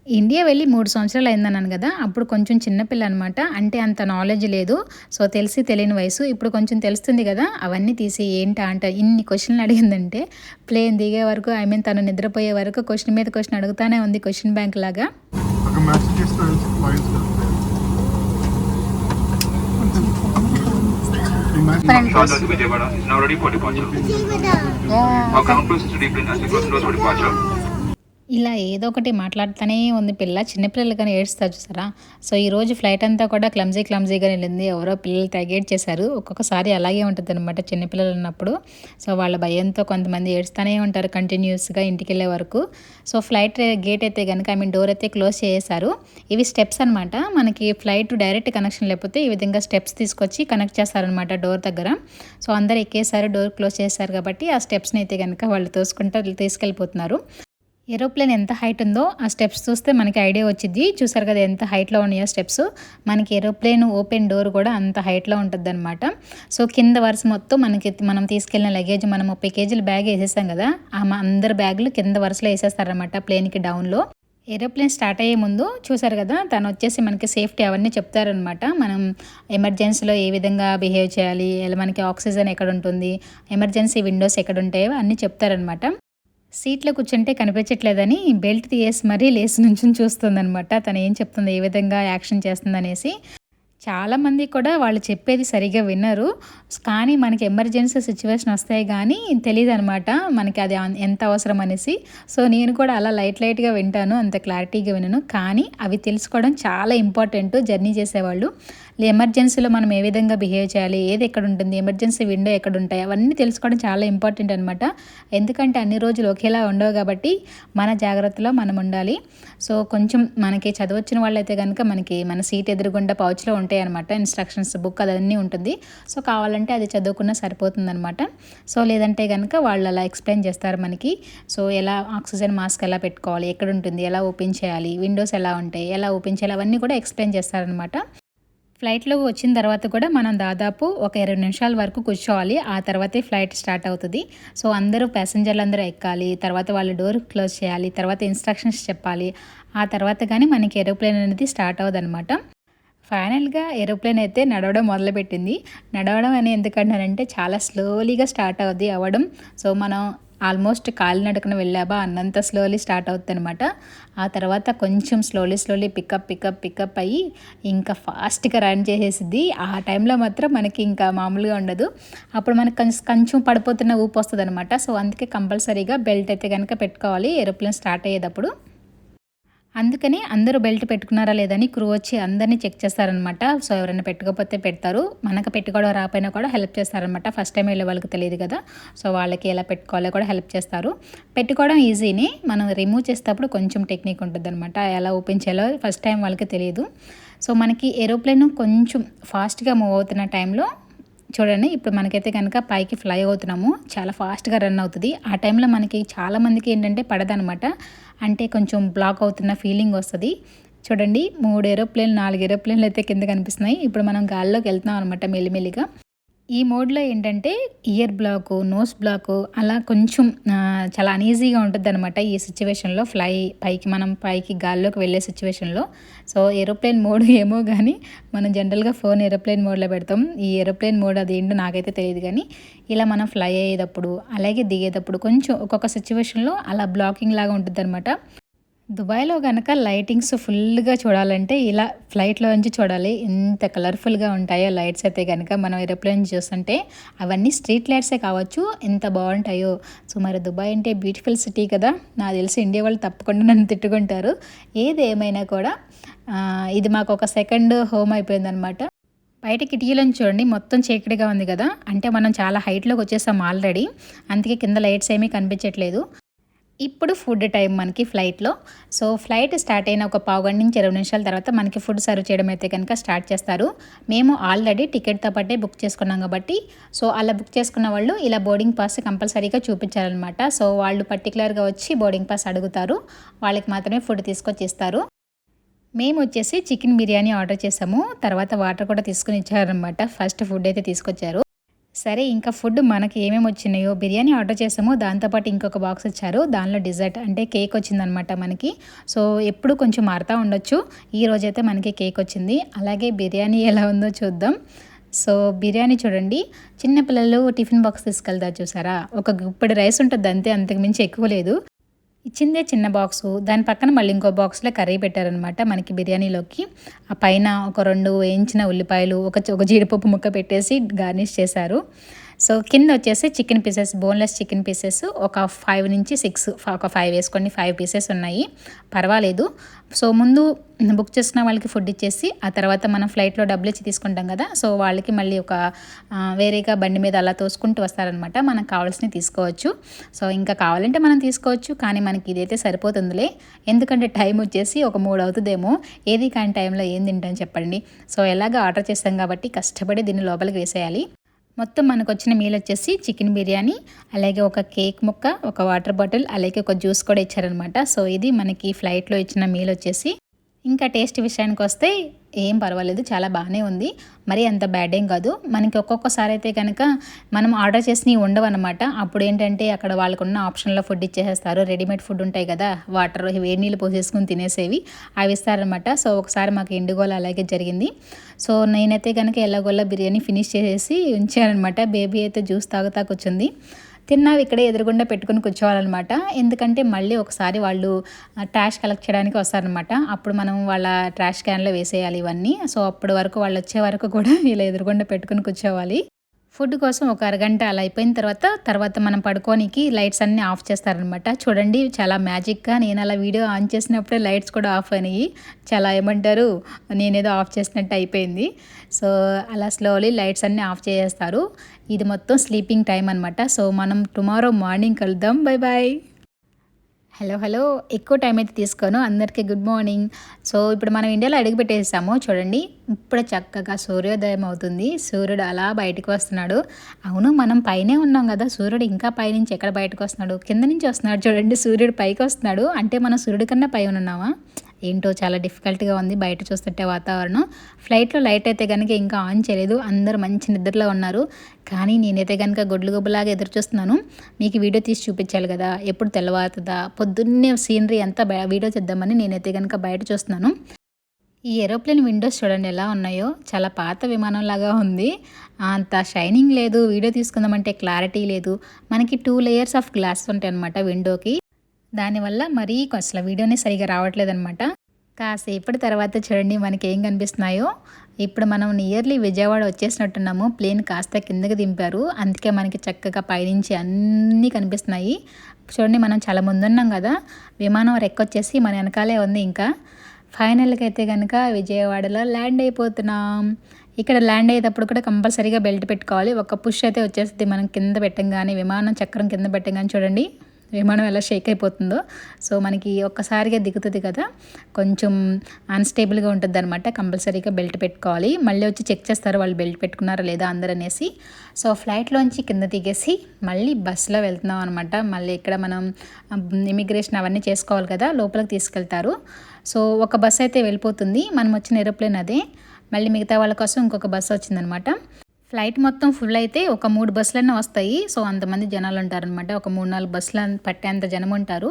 ఇండియా వెళ్ళి 3 సంవత్సరాలు అయిందన్నాను కదా! అప్పుడు కొంచెం చిన్నపిల్ల అనమాట. అంటే అంత నాలెడ్జ్ లేదు. సో, తెలిసి తెలియని వయసు. ఇప్పుడు కొంచెం తెలుస్తుంది కదా! అవన్నీ తీసి ఏంటా అంటే ఇన్ని క్వెషన్‌లు అడిగిందంటే ప్లేన్ దిగే వరకు తను నిద్రపోయే వరకు క్వెషన్ మీద క్వెషన్ అడుగుతానే ఉంది క్వెషన్ బ్యాంక్ లాగా. ఒక మెసేజ్ ఇస్తే voice Charles to Vijayawada is now ready for departure. Our ground crew is to deep in as we close doors for departure. ఇలా ఏదో ఒకటి మాట్లాడుతూనే ఉంది పిల్ల. చిన్నపిల్లలు కానీ ఏడుస్తారు చూసారా. సో, ఈరోజు ఫ్లైట్ అంతా కూడా క్లమ్జీగా వెళ్ళింది. ఎవరో పిల్లలు తెగేడ్ చేశారు. ఒక్కొక్కసారి అలాగే ఉంటుంది అనమాట చిన్నపిల్లలు ఉన్నప్పుడు. సో, వాళ్ళ భయంతో కొంతమంది ఏడుస్తూనే ఉంటారు కంటిన్యూస్గా ఇంటికి వెళ్ళే వరకు. సో, ఫ్లైట్ గేట్ అయితే కనుక డోర్ అయితే క్లోజ్ చేసేసారు. ఇవి స్టెప్స్ అనమాట. మనకి ఫ్లైట్ డైరెక్ట్ కనెక్షన్ లేకపోతే ఈ విధంగా స్టెప్స్ తీసుకొచ్చి కనెక్ట్ చేస్తారనమాట డోర్ దగ్గర. సో, అందరు ఎక్కేసారు, డోర్ క్లోజ్ చేశారు కాబట్టి ఆ స్టెప్స్ని అయితే కనుక వాళ్ళు తోసుకుంటూ తీసుకెళ్ళిపోతున్నారు. ఏరోప్లేన్ ఎంత హైట్ ఉందో ఆ స్టెప్స్ చూస్తే మనకి ఐడియా వచ్చింది. చూసారు కదా ఎంత హైట్లో ఉన్నాయో స్టెప్స్. మనకి ఏరోప్లేన్ ఓపెన్ డోర్ కూడా అంత హైట్లో ఉంటుందన్నమాట. సో, కింద వరుస మొత్తం మనం తీసుకెళ్ళిన లగేజ్ మనం 30 కేజీల బ్యాగ్ వేసేసాం కదా! అందరి బ్యాగులు కింద వరుసలో వేసేస్తారనమాట ప్లేన్కి డౌన్లో. ఏరోప్లేన్ స్టార్ట్ అయ్యే ముందు చూసారు కదా తను వచ్చేసి మనకి సేఫ్టీ అవన్నీ చెప్తారనమాట. మనం ఎమర్జెన్సీలో ఏ విధంగా బిహేవ్ చేయాలి, మనకి ఆక్సిజన్ ఎక్కడ ఉంటుంది, ఎమర్జెన్సీ విండోస్ ఎక్కడ ఉంటాయో అన్నీ చెప్తారనమాట. సీట్లో కూర్చుంటే కనిపించట్లేదని బెల్ట్ తీసేసి మరీ లేసి నుంచుని చూస్తుందనమాట. తను ఏం చెప్తుంది, ఏ విధంగా యాక్షన్ చేస్తుందనేసి. చాలామంది కూడా వాళ్ళు చెప్పేది సరిగ్గా వినరు. కానీ మనకి ఎమర్జెన్సీ సిచ్యువేషన్ వస్తాయి కానీ తెలీదు అనమాట మనకి అది ఎంత అవసరం అనేసి. సో, నేను కూడా అలా లైట్గా వింటాను, అంత క్లారిటీగా వినను. కానీ అవి తెలుసుకోవడం చాలా ఇంపార్టెంట్ జర్నీ చేసేవాళ్ళు. ఎమర్జెన్సీలో మనం ఏ విధంగా బిహేవ్ చేయాలి, ఏది ఎక్కడ ఉంటుంది, ఎమర్జెన్సీ విండో ఎక్కడ ఉంటాయి, అవన్నీ తెలుసుకోవడం చాలా ఇంపార్టెంట్ అనమాట. ఎందుకంటే అన్ని రోజులు ఒకేలా ఉండవు కాబట్టి మన జాగ్రత్తలో మనం ఉండాలి. సో, కొంచెం మనకి చదవచ్చిన వాళ్ళైతే కనుక మనకి మన సీట్ ఎదురుగుండా పౌచ్లో ఉంటాయి అనమాట ఇన్స్ట్రక్షన్స్ బుక్ అదన్నీ ఉంటుంది. సో, కావాలంటే అది చదువుకున్నా సరిపోతుందనమాట. సో, లేదంటే కనుక వాళ్ళు అలా ఎక్స్ప్లెయిన్ చేస్తారు మనకి. సో, ఎలా ఆక్సిజన్ మాస్క్ ఎలా పెట్టుకోవాలి, ఎక్కడ ఉంటుంది, ఎలా ఓపెన్ చేయాలి, విండోస్ ఎలా ఉంటాయి, ఎలా ఓపెన్ చేయాలి, అవన్నీ కూడా ఎక్స్ప్లెయిన్ చేస్తారనమాట. ఫ్లైట్‌లో వచ్చిన తర్వాత కూడా మనం దాదాపు ఒక 20 నిమిషాల వరకు కూర్చోవాలి. ఆ తర్వాతే ఫ్లైట్ స్టార్ట్ అవుతుంది. సో, ప్యాసింజర్లు అందరూ ఎక్కాలి. తర్వాత వాళ్ళు డోర్ క్లోజ్ చేయాలి. తర్వాత ఇన్స్ట్రక్షన్స్ చెప్పాలి. ఆ తర్వాత కానీ మనకి ఏరోప్లేన్ అనేది స్టార్ట్ అవ్వదనమాట. ఫైనల్గా ఏరోప్లేన్ అయితే నడవడం మొదలుపెట్టింది. నడవడం అని ఎందుకంటానంటే చాలా స్లోలీగా స్టార్ట్ అవ్వడం. సో, మనం ఆల్మోస్ట్ కాలినడకన వెళ్ళాబా అన్నంత స్లోలీ స్టార్ట్ అవుతుంది అనమాట. ఆ తర్వాత కొంచెం స్లోలీ పికప్ అయ్యి ఇంకా ఫాస్ట్గా రన్ చేసేసిద్ది. ఆ టైంలో మాత్రం మనకి ఇంకా మామూలుగా ఉండదు. అప్పుడు మనకి కొంచెం పడిపోతున్న ఊపు వస్తుంది అనమాట. సో, అందుకే కంపల్సరీగా బెల్ట్ అయితే కనుక పెట్టుకోవాలి ఏరోప్లేన్ స్టార్ట్ అయ్యేటప్పుడు. అందుకని అందరూ బెల్ట్ పెట్టుకున్నారా లేదని క్రూ వచ్చి అందరినీ చెక్ చేస్తారనమాట. సో ఎవరైనా పెట్టుకోకపోతే పెడతారు, మనకు పెట్టుకోవడం రాకపోయినా కూడా హెల్ప్ చేస్తారనమాట. ఫస్ట్ టైం వెళ్ళే వాళ్ళకి తెలియదు కదా, సో వాళ్ళకి ఎలా పెట్టుకోవాలో కూడా హెల్ప్ చేస్తారు. పెట్టుకోవడం ఈజీని, మనం రిమూవ్ చేసేటప్పుడు కొంచెం టెక్నిక్ ఉంటుంది అనమాట, ఎలా ఓపెన్ చేయాలో ఫస్ట్ టైం వాళ్ళకి తెలియదు. సో మనకి ఏరోప్లేన్ కొంచెం ఫాస్ట్గా మూవ్ అవుతున్న టైంలో చూడండి, ఇప్పుడు మనకైతే కనుక పైకి ఫ్లై అవుతున్నాము, చాలా ఫాస్ట్గా రన్ అవుతుంది. ఆ టైంలో మనకి చాలామందికి ఏంటంటే పడదనమాట, అంటే కొంచెం బ్లాక్ అవుతున్న ఫీలింగ్ వస్తుంది. చూడండి 3 ఏరోప్లేన్లు 4 ఏరోప్లేన్లు అయితే కింద కనిపిస్తున్నాయి. ఇప్పుడు మనం గాల్లోకి వెళ్తున్నాం అనమాట మెల్లిమెల్లిగా. ఈ మోడ్లో ఏంటంటే ఇయర్ బ్లాకు, నోస్ బ్లాకు అలా కొంచెం చాలా అనీజీగా ఉంటుంది అనమాట ఈ సిచ్యువేషన్లో, మనం పైకి గాల్లోకి వెళ్ళే సిచ్యువేషన్లో. సో ఏరోప్లేన్ మోడ్ ఏమో కానీ మనం జనరల్గా ఫోన్ ఏరోప్లేన్ మోడ్లో పెడతాం. ఈ ఏరోప్లేన్ మోడ్ అది ఏంటో నాకైతే తెలియదు, కానీ ఇలా మనం ఫ్లై అయ్యేటప్పుడు అలాగే దిగేటప్పుడు కొంచెం ఒక్కొక్క సిచ్యువేషన్లో అలా బ్లాకింగ్ లాగా ఉంటుంది అనమాట. దుబాయ్లో కనుక లైటింగ్స్ ఫుల్గా చూడాలంటే ఇలా ఫ్లైట్లో నుంచి చూడాలి, ఎంత కలర్ఫుల్గా ఉంటాయో లైట్స్ అయితే కనుక. మనం ఏరోప్లేన్ చూస్తుంటే అవన్నీ స్ట్రీట్ లైట్సే కావచ్చు, ఎంత బాగుంటాయో. సో మరి దుబాయ్ అంటే బ్యూటిఫుల్ సిటీ కదా, నాకు తెలిసి ఇండియా వాళ్ళు తప్పకుండా నన్ను తిట్టుకుంటారు. ఏది ఏమైనా కూడా ఇది మాకు ఒక సెకండ్ హోమ్ అయిపోయిందనమాట. బయట కిటికీలను చూడండి, మొత్తం చీకటిగా ఉంది కదా, అంటే మనం చాలా హైట్లోకి వచ్చేసాం ఆల్రెడీ, అందుకే కింద లైట్స్ ఏమీ కనిపించట్లేదు. ఇప్పుడు ఫుడ్ టైం మనకి ఫ్లైట్లో. సో ఫ్లైట్ స్టార్ట్ అయిన ఒక 15 నుంచి 20 నిమిషాల తర్వాత మనకి ఫుడ్ సర్వ్ చేయడం అయితే కనుక స్టార్ట్ చేస్తారు. మేము ఆల్రెడీ టికెట్తో పాటే బుక్ చేసుకున్నాం కాబట్టి, సో అలా బుక్ చేసుకున్న వాళ్ళు ఇలా బోర్డింగ్ పాస్ కంపల్సరీగా చూపించాలన్నమాట. సో వాళ్ళు పర్టికులర్గా వచ్చి బోర్డింగ్ పాస్ అడుగుతారు, వాళ్ళకి మాత్రమే ఫుడ్ తీసుకొచ్చి ఇస్తారు. మేము వచ్చేసి చికెన్ బిర్యానీ ఆర్డర్ చేసాము, తర్వాత వాటర్ కూడా తీసుకుని ఇచ్చారనమాట. ఫస్ట్ ఫుడ్ అయితే తీసుకొచ్చారు. సరే ఇంకా ఫుడ్ మనకి ఏమేమి వచ్చినాయో, బిర్యానీ ఆర్డర్ చేసాము, దాంతోపాటు ఇంకొక బాక్స్ ఇచ్చారు, దానిలో డిజర్ట్ అంటే కేక్ వచ్చిందనమాట మనకి. సో ఎప్పుడు కొంచెం మారుతూ ఉండొచ్చు, ఈ రోజైతే మనకి కేక్ వచ్చింది. అలాగే బిర్యానీ ఎలా ఉందో చూద్దాం. సో బిర్యానీ చూడండి, చిన్నపిల్లలు టిఫిన్ బాక్స్ తీసుకెళ్తారు చూసారా, ఒక గుప్పెడు రైస్ ఉంటుంది అంతే, అంతకు మించి ఎక్కువ లేదు. ఇచ్చిందే చిన్న బాక్సు, దాని పక్కన మళ్ళీ ఇంకో బాక్స్లో కర్రీ పెట్టారనమాట మనకి బిర్యానీలోకి. ఆ పైన ఒక 2 వేయించిన ఉల్లిపాయలు, ఒక జీడిపప్పు ముక్క పెట్టేసి గార్నిష్ చేశారు. సో కింద వచ్చేసి chicken pieces, boneless chicken pieces ఒక 5 నుంచి 6, ఒక 5 వేసుకోండి, 5 పీసెస్ ఉన్నాయి, పర్వాలేదు. సో ముందు బుక్ చేసుకున్న వాళ్ళకి ఫుడ్ ఇచ్చేసి ఆ తర్వాత మనం ఫ్లైట్లో డబ్బులు ఇచ్చి తీసుకుంటాం కదా, సో వాళ్ళకి మళ్ళీ ఒక వేరేగా బండి మీద అలా తోసుకుంటూ వస్తారనమాట, మనకు కావాల్సినవి తీసుకోవచ్చు. సో ఇంకా కావాలంటే మనం తీసుకోవచ్చు, కానీ మనకి ఇదైతే సరిపోతుందిలే, ఎందుకంటే టైం వచ్చేసి ఒక 3 అవుతుందేమో. ఏది కాని టైంలో ఏం తింటాను చెప్పండి. సో ఎలాగ ఆర్డర్ చేస్తాం కాబట్టి కష్టపడి దీన్ని లోపలికి వేసేయాలి. మొత్తం మనకు వచ్చిన మీల్ వచ్చేసి చికెన్ బిర్యానీ, అలాగే ఒక కేక్ ముక్క, ఒక వాటర్ బాటిల్, అలాగే ఒక జ్యూస్ కూడా ఇచ్చారనమాట. సో ఇది మనకి ఫ్లైట్లో ఇచ్చిన మీల్ వచ్చేసి. ఇంకా టేస్ట్ విషయానికి వస్తే ఏం పర్వాలేదు, చాలా బాగానే ఉంది, మరి అంత బ్యాడ్ ఏం కాదు. మనకి ఒక్కొక్కసారి అయితే కనుక మనం ఆర్డర్ చేసినవి ఉండవు అనమాట. అప్పుడు ఏంటంటే అక్కడ వాళ్ళకున్న ఆప్షన్లో ఫుడ్ ఇచ్చేసేస్తారు, రెడీమేడ్ ఫుడ్ ఉంటాయి కదా, వాటర్ వేడి నీళ్ళు పోసేసుకుని తినేసేవి, అవి ఇస్తారనమాట. సో ఒకసారి మాకు ఇండిగోలో అలాగే జరిగింది. సో నేనైతే కనుక ఎలాగోలా బిర్యానీ ఫినిష్ చేసేసి ఉంచానమాట. బేబీ అయితే జ్యూస్ తాగుతా కూర్చుంది. తిన్నావి ఇక్కడే ఎదురుగుండా పెట్టుకుని కూర్చోవాలన్నమాట, ఎందుకంటే మళ్ళీ ఒకసారి వాళ్ళు ట్రాష్ కలెక్ట్ చేయడానికి వస్తారనమాట, అప్పుడు మనం వాళ్ళ ట్రాష్ క్యాన్లో వేసేయాలి ఇవన్నీ. సో అప్పటి వరకు వాళ్ళు వచ్చే వరకు కూడా ఇలా ఎదురుగుండా పెట్టుకుని కూర్చోవాలి. ఫుడ్ కోసం ఒక అరగంట అలా అయిపోయిన తర్వాత మనం పడుకోనికి లైట్స్ అన్నీ ఆఫ్ చేస్తారనమాట. చూడండి చాలా మ్యాజిక్గా, నేను అలా వీడియో ఆన్ చేసినప్పుడే లైట్స్ కూడా ఆఫ్ అయినాయి, చాలా ఏమంటారు నేనేదో ఆఫ్ చేసినట్టు అయిపోయింది. సో అలా స్లోలీ లైట్స్ అన్నీ ఆఫ్ చేసేస్తారు. ఇది మొత్తం స్లీపింగ్ టైం అనమాట. సో మనం టుమారో మార్నింగ్ కలుద్దాం, బై బాయ్. హలో ఎక్కువ టైం అయితే తీసుకోను, అందరికీ గుడ్ మార్నింగ్. సో ఇప్పుడు మనం ఇండియాలో అడుగు పెట్టేసాము, చూడండి ఇప్పుడు చక్కగా సూర్యోదయం అవుతుంది, సూర్యుడు అలా బయటకు వస్తున్నాడు. అవును మనం పైనే ఉన్నాం కదా, సూర్యుడు ఇంకా పైనుంచి ఎక్కడ బయటకు వస్తున్నాడు, కింద నుంచి వస్తున్నాడు చూడండి, సూర్యుడు పైకి వస్తున్నాడు, అంటే మనం సూర్యుడి కన్నా పై ఉన్నామా ఏంటో, చాలా డిఫికల్ట్గా ఉంది బయట చూస్తుంటే వాతావరణం. ఫ్లైట్లో లైట్ అయితే కనుక ఇంకా ఆన్ చేయలేదు, అందరూ మంచి నిద్రలో ఉన్నారు, కానీ నేనైతే కనుక గొడ్లు గుబ్బలాగా ఎదురు చూస్తున్నాను. మీకు వీడియో తీసి చూపించాలి కదా, ఎప్పుడు తెల్లవారుతుందా, పొద్దున్నే సీనరీ అంతా వీడియో చేద్దామని నేనైతే కనుక బయట చూస్తున్నాను. ఈ ఏరోప్లేన్ విండోస్ చూడండి ఎలా ఉన్నాయో, చాలా పాత విమానంలాగా ఉంది, అంత షైనింగ్ లేదు, వీడియో తీసుకుందామంటే క్లారిటీ లేదు. మనకి 2 లేయర్స్ ఆఫ్ గ్లాస్ ఉంటాయి అన్నమాట విండోకి, దానివల్ల మరీ అసలు వీడియోనే సరిగా రావట్లేదు అనమాట. కాసేపటి తర్వాత చూడండి మనకి ఏం కనిపిస్తున్నాయో, ఇప్పుడు మనం నియర్లీ విజయవాడ వచ్చేసినట్టున్నాము. ప్లేన్ కాస్త కిందకి దింపారు, అందుకే మనకి చక్కగా పైనుంచి అన్నీ కనిపిస్తున్నాయి. చూడండి, మనం చాలా ముందున్నాం కదా, విమానం రెక్కొచ్చేసి మన వెనకాలే ఉంది. ఇంకా ఫైనల్గా అయితే కనుక విజయవాడలో ల్యాండ్ అయిపోతున్నాం. ఇక్కడ ల్యాండ్ అయ్యేటప్పుడు కూడా కంపల్సరీగా బెల్ట్ పెట్టుకోవాలి. ఒక పుష్ అయితే వచ్చేస్తుంది మనం కింద పెట్టంగానే, విమానం చక్రం కింద పెట్టంగానే చూడండి విమానం ఎలా షేక్ అయిపోతుందో. సో మనకి ఒక్కసారిగా దిగుతుంది కదా, కొంచెం అన్స్టేబుల్గా ఉంటుంది అనమాట. కంపల్సరీగా బెల్ట్ పెట్టుకోవాలి. మళ్ళీ వచ్చి చెక్ చేస్తారు వాళ్ళు బెల్ట్ పెట్టుకున్నారా లేదా అందరూ అనేసి. సో ఫ్లైట్లోంచి కింద దిగేసి మళ్ళీ బస్సులో వెళ్తున్నాం అనమాట. మళ్ళీ ఇక్కడ మనం ఇమిగ్రేషన్ అవన్నీ చేసుకోవాలి కదా, లోపలికి తీసుకెళ్తారు. సో ఒక బస్సు అయితే వెళ్ళిపోతుంది, మనం వచ్చిన ఏరోప్లేన్ అదే. మళ్ళీ మిగతా వాళ్ళ కోసం ఇంకొక బస్సు వచ్చిందనమాట. ఫ్లైట్ మొత్తం ఫుల్ అయితే ఒక 3 బస్సులన్నీ వస్తాయి. సో అంతమంది జనాలు ఉంటారనమాట. ఒక 3-4 బస్సులు పట్టేంత జనం ఉంటారు.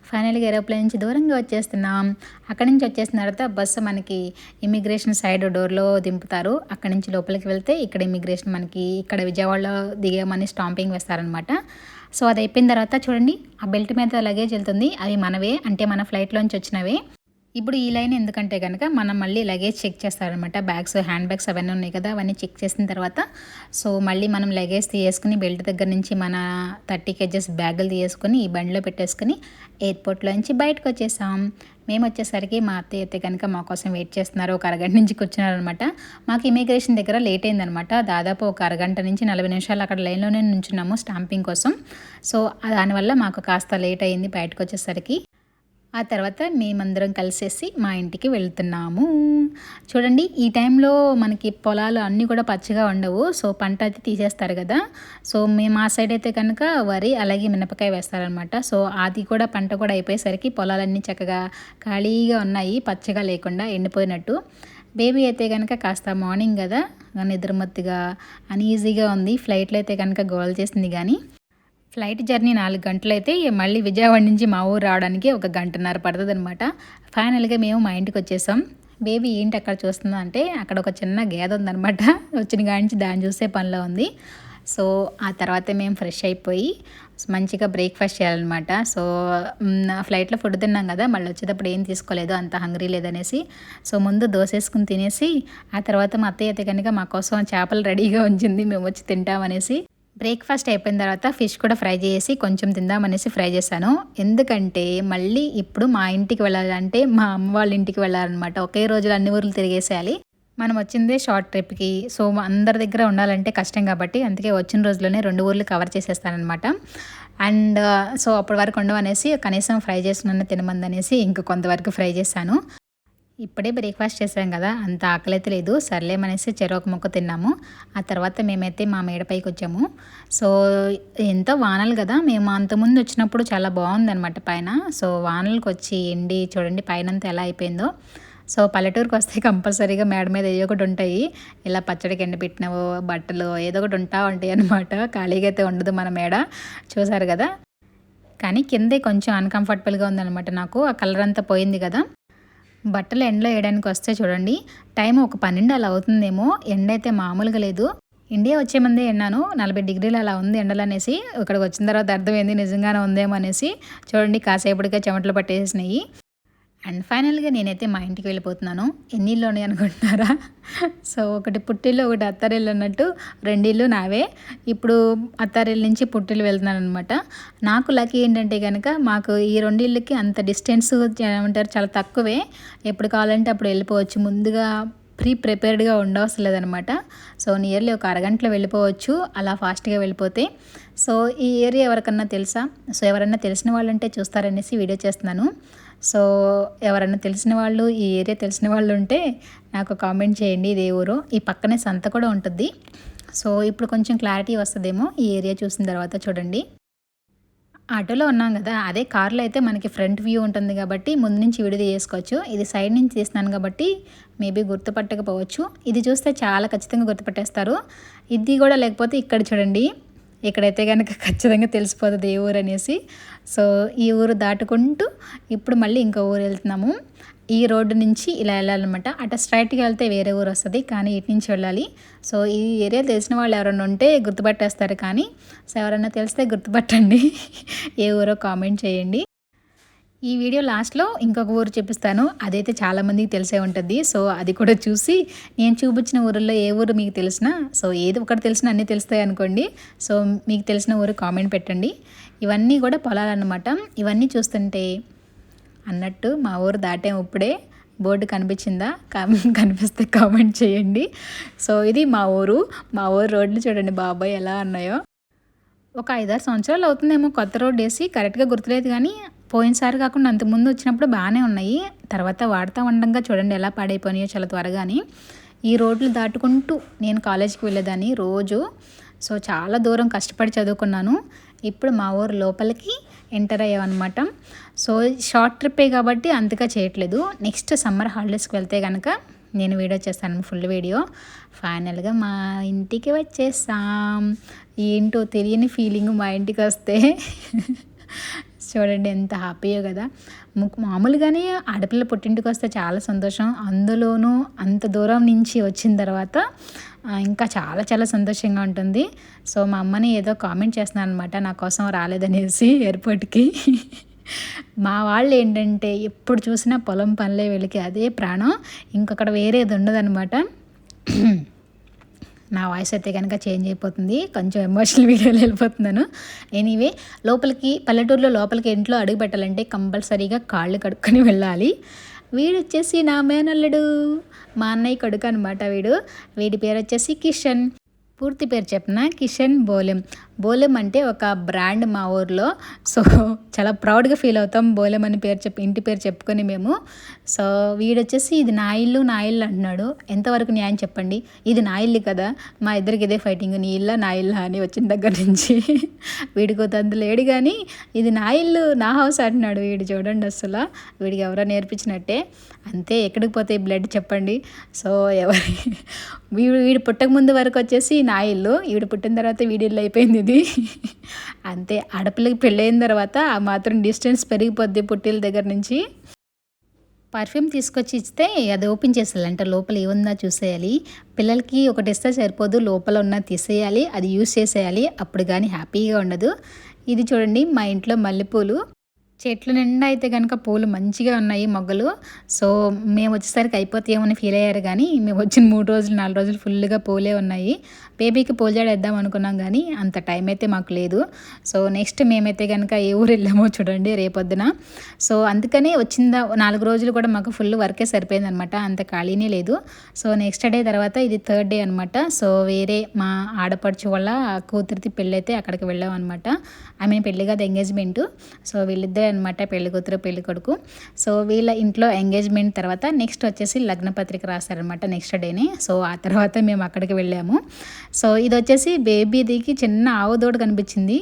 ఫైనల్గా ఏరోప్లేన్ నుంచి దూరంగా వచ్చేస్తున్నాం. అక్కడి నుంచి వచ్చేసిన తర్వాత బస్సు మనకి ఇమిగ్రేషన్ సైడ్ డోర్లో దింపుతారు. అక్కడి నుంచి లోపలికి వెళ్తే ఇక్కడ ఇమిగ్రేషన్ మనకి ఇక్కడ విజయవాడలో దిగేమని స్టాంపింగ్ వేస్తారనమాట. సో అది అయిపోయిన తర్వాత చూడండి, ఆ బెల్ట్ మీద లగేజ్ వెళ్తుంది. అవి మనవే, అంటే మన ఫ్లైట్లోంచి వచ్చినవే. ఇప్పుడు ఈ లైన్ ఎందుకంటే కనుక మనం మళ్ళీ లగేజ్ చెక్ చేస్తారనమాట. బ్యాగ్స్, హ్యాండ్ బ్యాగ్స్ అవన్నీ ఉన్నాయి కదా, అవన్నీ చెక్ చేసిన తర్వాత సో మళ్ళీ మనం లగేజ్ తీసుకుని బెల్ట్ దగ్గర నుంచి మన 30 kgs బ్యాగులు తీసుకొని ఈ బండిలో పెట్టేసుకొని ఎయిర్పోర్ట్లో నుంచి బయటకు వచ్చేసాం. మేము వచ్చేసరికి మా అత్తయ్య అయితే కనుక మా కోసం వెయిట్ చేస్తున్నారు. ఒక అరగంట నుంచి కూర్చున్నారనమాట. మాకు ఇమిగ్రేషన్ దగ్గర లేట్ అయిందనమాట. దాదాపు ఒక అరగంట నుంచి 40 నిమిషాలు అక్కడ లైన్లోనే నుంచున్నాము స్టాంపింగ్ కోసం. సో దానివల్ల మాకు కాస్త లేట్ అయింది బయటకు వచ్చేసరికి. ఆ తర్వాత మేమందరం కలిసేసి మా ఇంటికి వెళ్తున్నాము. చూడండి, ఈ టైంలో మనకి పొలాలు అన్నీ కూడా పచ్చగా ఉండవు. సో పంట అయితే తీసేస్తారు కదా. సో మేము ఆ సైడ్ అయితే కనుక వరి అలాగే మినపకాయ వేస్తారనమాట. సో అది కూడా పంట కూడా అయిపోయేసరికి పొలాలన్నీ చక్కగా ఖాళీగా ఉన్నాయి, పచ్చగా లేకుండా ఎండిపోయినట్టు. బేబీ అయితే కనుక కాస్త మార్నింగ్ కదా, నిద్రమత్తుగా అన్ఈజీగా ఉంది. ఫ్లైట్లో అయితే కనుక గోల్ చేసింది. కానీ ఫ్లైట్ జర్నీ 4 గంటలు అయితే మళ్ళీ విజయవాడ నుంచి మా ఊరు రావడానికి 1 గంటన్నర పడుతుంది అనమాట. ఫైనల్గా మేము మా ఇంటికి వచ్చేసాం. బేబీ ఏంటి అక్కడ చూస్తుందా అంటే, అక్కడ ఒక చిన్న గేదె ఉందనమాట. వచ్చిన కాడి నుంచి దాన్ని చూసే పనిలో ఉంది. సో ఆ తర్వాత మేము ఫ్రెష్ అయిపోయి మంచిగా బ్రేక్ఫాస్ట్ చేయాలన్నమాట. సో ఫ్లైట్లో ఫుడ్ తిన్నాం కదా, మళ్ళీ వచ్చేటప్పుడు ఏం తీసుకోలేదు, అంత హంగ్రీ లేదనేసి. సో ముందు దోశ వేసుకుని తినేసి ఆ తర్వాత మా అత్తయ్య అయితే కనుక మా కోసం చేపలు రెడీగా ఉంచింది, మేము వచ్చి తింటామనేసి. బ్రేక్ఫాస్ట్ అయిపోయిన తర్వాత ఫిష్ కూడా ఫ్రై చేసి కొంచెం తిందామనేసి ఫ్రై చేశాను. ఎందుకంటే మళ్ళీ ఇప్పుడు మా ఇంటికి వెళ్ళాలంటే మా అమ్మ వాళ్ళ ఇంటికి వెళ్ళాలన్నమాట. ఒకే రోజులో అన్ని ఊర్లు తిరిగేసేయాలి. మనం వచ్చిందే షార్ట్ ట్రిప్కి. సో అందరి దగ్గర ఉండాలంటే కష్టం కాబట్టి అందుకే వచ్చిన రోజులోనే 2 ఊర్లు కవర్ చేసేస్తానమాట. అండ్ సో అప్పటి వరకు ఉండవనేసి కనీసం ఫ్రై చేసుకున్న తినమందనేసి ఇంక కొంతవరకు ఫ్రై చేశాను. ఇప్పుడే బ్రేక్ఫాస్ట్ చేసాం కదా, అంత ఆకలైతే లేదు. సర్లేమనేసి చెరొక ముక్క తిన్నాము. ఆ తర్వాత మేమైతే మా మేడపైకి వచ్చాము. సో ఎంతో వానలు కదా, మేము అంతకుముందు వచ్చినప్పుడు చాలా బాగుందనమాట పైన. సో వానలకు వచ్చి ఎండి చూడండి పైనంతా ఎలా అయిపోయిందో. సో పల్లెటూరుకి వస్తే కంపల్సరీగా మేడ మీద ఏదో ఒకటి ఉంటాయి, ఇలా పచ్చడికి ఎండబెట్టినవో బట్టలు ఏదో ఒకటి ఉంటాయి అనమాట. ఖాళీగా అయితే ఉండదు మన మేడ, చూసారు కదా. కానీ కిందే కొంచెం అన్కంఫర్టబుల్గా ఉందనమాట నాకు. ఆ కలర్ అంతా పోయింది కదా. బట్టలు ఎండలో వేయడానికి వస్తే చూడండి, టైం ఒక 12 అలా అవుతుందేమో. ఎండ అయితే మామూలుగా లేదు. ఇండియా వచ్చే ముందే ఎన్నాను 40 డిగ్రీలు అలా ఉంది ఎండలు అనేసి. ఇక్కడికి వచ్చిన తర్వాత అర్థమైంది నిజంగానే ఉందేమో అనేసి. చూడండి కాసేపటికే చెమటలు పట్టేసినాయి. అండ్ ఫైనల్గా నేనైతే మా ఇంటికి వెళ్ళిపోతున్నాను. ఎన్ని ఇళ్ళు ఉన్నాయి అనుకుంటున్నారా? సో ఒకటి పుట్టిల్లు ఒకటి అత్తారిల్లు అన్నట్టు 2 ఇళ్ళు నావే. ఇప్పుడు అత్తారిల్లు నుంచి పుట్టిల్లు వెళ్తున్నాను అనమాట. నాకు లక్కీ ఏంటంటే కనుక మాకు ఈ 2 ఇళ్ళకి అంత డిస్టెన్స్ ఏమంటారు చాలా తక్కువే. ఎప్పుడు కావాలంటే అప్పుడు వెళ్ళిపోవచ్చు, ముందుగా ప్రిపేర్డ్గా ఉండవసరం లేదనమాట. సో నియర్లీ ఒక అరగంటలో వెళ్ళిపోవచ్చు అలా ఫాస్ట్గా వెళ్ళిపోతే. సో ఈ ఏరియా ఎవరికన్నా తెలుసా? సో ఎవరన్నా తెలిసిన వాళ్ళు అంటే చూస్తారనేసి వీడియో చేస్తున్నాను. సో ఎవరన్నా తెలిసిన వాళ్ళు, ఈ ఏరియా తెలిసిన వాళ్ళు ఉంటే నాకు కామెంట్ చేయండి ఇది ఏ ఊరో. ఈ పక్కనే సంత కూడా ఉంటుంది. సో ఇప్పుడు కొంచెం క్లారిటీ వస్తుందేమో ఈ ఏరియా చూసిన తర్వాత. చూడండి ఆటోలో ఉన్నాం కదా, అదే కార్లో అయితే మనకి ఫ్రంట్ వ్యూ ఉంటుంది కాబట్టి ముందు నుంచి వీడియో చేసుకోవచ్చు. ఇది సైడ్ నుంచి తీస్తున్నాను కాబట్టి మేబీ గుర్తుపట్టకపోవచ్చు. ఇది చూస్తే చాలా ఖచ్చితంగా గుర్తుపట్టేస్తారు. ఇది కూడా లేకపోతే ఇక్కడ చూడండి, ఇక్కడైతే కనుక ఖచ్చితంగా తెలిసిపోతుంది ఏ ఊరు అనేసి. సో ఈ ఊరు దాటుకుంటూ ఇప్పుడు మళ్ళీ ఇంకో ఊరు వెళ్తున్నాము. ఈ రోడ్డు నుంచి ఇలా వెళ్ళాలన్నమాట. అటు స్ట్రైట్గా వెళ్తే వేరే ఊరు వస్తుంది, కానీ ఇటు నుంచి వెళ్ళాలి. సో ఈ ఏరియా తెలిసిన వాళ్ళు ఎవరైనా ఉంటే గుర్తుపట్టేస్తారు, కానీ సో ఎవరైనా తెలిస్తే గుర్తుపట్టండి ఏ ఊరో కామెంట్ చేయండి. ఈ వీడియో లాస్ట్లో ఇంకొక ఊరు చూపిస్తాను, అదైతే చాలామందికి తెలిసే ఉంటుంది. సో అది కూడా చూసి నేను చూపించిన ఊరిలో ఏ ఊరు మీకు తెలిసినా, సో ఏది ఒకటి తెలిసినా అన్నీ తెలుస్తాయి అనుకోండి. సో మీకు తెలిసిన ఊరు కామెంట్ పెట్టండి. ఇవన్నీ కూడా పొలాలన్నమాట. ఇవన్నీ చూస్తుంటే అన్నట్టు మా ఊరు దాటాం ఇప్పుడే. బోర్డు కనిపించిందా? కనిపిస్తే కామెంట్ చేయండి. సో ఇది మా ఊరు రోడ్లు చూడండి బాబాయ్ ఎలా ఉన్నాయో. ఒక 5-6 సంవత్సరాలు అవుతుందేమో కొత్త రోడ్డు వేసి, కరెక్ట్గా గుర్తులేదు కానీ పోయినసారి కాకుండా అంతకుముందు వచ్చినప్పుడు బాగానే ఉన్నాయి. తర్వాత వాడుతూ ఉండగా చూడండి ఎలా పాడైపోయినాయో చాలా త్వరగాని. ఈ రోడ్లు దాటుకుంటూ నేను కాలేజీకి వెళ్ళేదాన్ని రోజు. సో చాలా దూరం కష్టపడి చదువుకున్నాను. ఇప్పుడు మా ఊరు లోపలికి ఎంటర్ అయ్యామన్నమాట. సో షార్ట్ ట్రిప్పే కాబట్టి అంతగా చేయట్లేదు. నెక్స్ట్ సమ్మర్ హాలిడేస్కి వెళ్తే కనుక నేను వీడియో చేస్తాను, ఫుల్ వీడియో. ఫైనల్గా మా ఇంటికి వచ్చేసాం. ఏంటో తెలియని ఫీలింగ్ మా ఇంటికి వస్తే. చూడండి ఎంత హ్యాపీయో కదా. మామూలుగానే ఆడపిల్ల పుట్టింటికి వస్తే చాలా సంతోషం, అందులోనూ అంత దూరం నుంచి వచ్చిన తర్వాత ఇంకా చాలా చాలా సంతోషంగా ఉంటుంది. సో మా అమ్మని ఏదో కామెంట్ చేస్తున్నాను అనమాట, నా కోసం రాలేదనేసి ఎయిర్పోర్ట్కి. మా వాళ్ళు ఏంటంటే ఎప్పుడు చూసినా పొలం పనులే వీళ్ళకి అదే ప్రాణం, ఇంకొకటి వేరేది ఉండదన్నమాట. నా వాయిస్ అయితే కనుక చేంజ్ అయిపోతుంది, కొంచెం ఎమోషనల్ వీడియోలో వెళ్ళిపోతున్నాను. ఎనీవే, పల్లెటూరులో లోపలికి ఇంట్లో అడుగు పెట్టాలంటే కంపల్సరీగా కాళ్ళు కడుక్కొని వెళ్ళాలి. వీడు వచ్చేసి నా మేనల్లుడు, మా అన్నయ్య కొడుకు అనమాట. వీడి పేరు వచ్చేసి కిషన్. పూర్తి పేరు చెప్పిన కిషన్ బోలెం. బోలెం అంటే ఒక బ్రాండ్ మా ఊర్లో. సో చాలా ప్రౌడ్గా ఫీల్ అవుతాం బోలెం అని ఇంటి పేరు చెప్పుకొని మేము. సో వీడొచ్చేసి ఇది నా ఇల్లు అంటున్నాడు. ఎంతవరకు న్యాయం చెప్పండి? ఇది నా ఇల్లు కదా, మా ఇద్దరికి ఇదే ఫైటింగ్, నీ ఇల్లా నా ఇల్లా అని వచ్చిన దగ్గర నుంచి. వీడికి తందు లేడు కానీ ఇది నా ఇల్లు నా హౌస్ అంటున్నాడు. వీడు చూడండి అసలు వీడికి ఎవరో నేర్పించినట్టే. అంతే, ఎక్కడికి పోతే బ్లడ్ చెప్పండి. సో వీడు పుట్టక ముందు వరకు వచ్చేసి నా ఇల్లు, వీడు పుట్టిన తర్వాత వీడి ఇల్లు అయిపోయింది ఇది. అంతే, ఆడపిల్లకి పెళ్ళైన తర్వాత ఆ మాత్రం డిస్టెన్స్ పెరిగిపోద్ది పుట్టిల దగ్గర నుంచి. పర్ఫ్యూమ్ తీసుకొచ్చి ఇస్తే అది ఓపెన్ చేసేయాలంట, లోపల ఏముందా చూసేయాలి. పిల్లలకి ఒకటి ఇస్తే సరిపోదు, లోపల ఉన్న తీసేయాలి, అది యూస్ చేసేయాలి, అప్పుడు కానీ హ్యాపీగా ఉండదు. ఇది చూడండి మా ఇంట్లో మల్లెపూలు చెట్లు నిండా అయితే కనుక పూలు మంచిగా ఉన్నాయి మొగ్గలు. సో మేము వచ్చేసరికి అయిపోతాయేమని ఫీల్ అయ్యారు కానీ మేము వచ్చిన 3 రోజులు 4 రోజులు ఫుల్గా పూలే ఉన్నాయి. బేబీకి పూలజాడ వేద్దాం అనుకున్నాం కానీ అంత టైం అయితే మాకు లేదు. సో నెక్స్ట్ మేమైతే కనుక ఏ ఊరు వెళ్ళామో చూడండి రేపొద్దున. సో అందుకనే 4 రోజులు కూడా మాకు ఫుల్ వర్కే సరిపోయింది అనమాట, అంత ఖాళీనే లేదు. సో నెక్స్ట్ డే తర్వాత ఇది 3rd డే అనమాట. సో వేరే మా ఆడపడుచు వల్ల కూతురిది పెళ్ళి అయితే అక్కడికి వెళ్ళాం అనమాట. పెళ్ళి కాదు, ఎంగేజ్మెంట్. సో వీళ్ళిద్దరే అనమాట, పెళ్లి కూతురు పెళ్లి కొడుకు. సో వీళ్ళ ఇంట్లో ఎంగేజ్మెంట్ తర్వాత నెక్స్ట్ వచ్చేసి లగ్న పత్రిక రాస్తారనమాట నెక్స్ట్ డేనే. సో ఆ తర్వాత మేము అక్కడికి వెళ్ళాము. సో ఇది వచ్చేసి బేబీదికి చిన్న ఆవు దూడ కనిపించింది.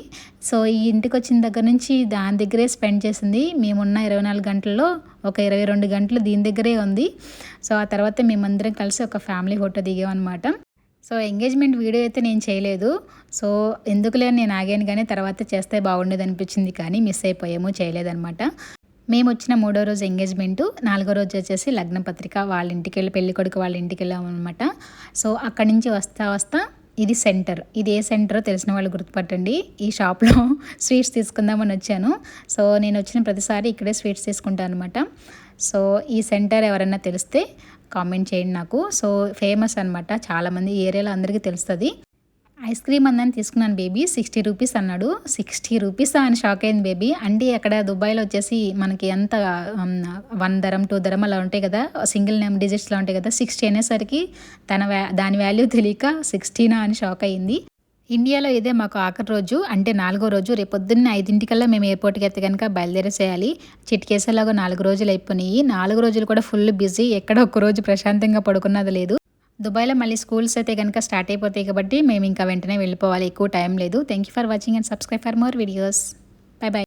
సో ఈ ఇంటికి వచ్చిన దగ్గర నుంచి దాని దగ్గరే స్పెండ్ చేసింది. మేమున్న 24 గంటల్లో ఒక 22 గంటలు దీని దగ్గరే ఉంది. సో ఆ తర్వాత మేమందరం కలిసి ఒక ఫ్యామిలీ ఫోటో దిగామన్నమాట. సో ఎంగేజ్మెంట్ వీడియో అయితే నేను చేయలేదు. సో ఎందుకులే నేను ఆగాను కానీ తర్వాత చేస్తే బాగుండేది అనిపించింది కానీ మిస్ అయిపోయాము, చేయలేదన్నమాట. మేము వచ్చిన 3వ రోజు ఎంగేజ్మెంట్, 4వ రోజు వచ్చేసి లగ్న పత్రిక వాళ్ళ ఇంటికి వెళ్ళి పెళ్లి కొడుకు వాళ్ళ ఇంటికి వెళ్ళామన్నమాట. సో అక్కడి నుంచి వస్తా ఇది సెంటర్. ఇది ఏ సెంటరో తెలిసిన వాళ్ళు గుర్తుపట్టండి. ఈ షాప్లో స్వీట్స్ తీసుకుందామని వచ్చాను. సో నేను వచ్చిన ప్రతిసారి ఇక్కడే స్వీట్స్ తీసుకుంటాను అనమాట. సో ఈ సెంటర్ ఎవరైనా తెలిస్తే కామెంట్ చేయండి నాకు. సో ఫేమస్ అనమాట, చాలామంది ఏరియాలో అందరికీ తెలుస్తుంది. ఐస్ క్రీమ్ అందని తీసుకున్నాను బేబీ, 60 రూపీస్ అన్నాడు. 60 రూపీస్ అని షాక్ అయింది బేబీ. అంటే అక్కడ దుబాయ్లో వచ్చేసి మనకి ఎంత 1 దరం 2 దరం అలా ఉంటాయి కదా, సింగిల్ నేమ్ డిజిట్స్లో ఉంటాయి కదా. 60 అనేసరికి దాని వాల్యూ తెలియక 60నా అని షాక్ అయ్యింది. ఇండియాలో ఇదే మాకు ఆఖరి రోజు, అంటే 4వ రోజు. రేపొద్దున్న 5 మేము ఎయిర్పోర్ట్కి అయితే కనుక బయలుదేరేసేయాలి. చిటికేసేలాగా 4 రోజులు అయిపోయినాయి. 4 రోజులు కూడా ఫుల్ బిజీ, ఎక్కడ ఒక్క రోజు ప్రశాంతంగా పడుకున్నది లేదు. దుబాయ్లో మళ్ళీ స్కూల్స్ అయితే కనుక స్టార్ట్ అయిపోతాయి కాబట్టి మేము ఇంకా వెంటనే వెళ్ళిపోవాలి, ఎక్కువ టైం లేదు. Thank you for watching and subscribe for more videos. By by.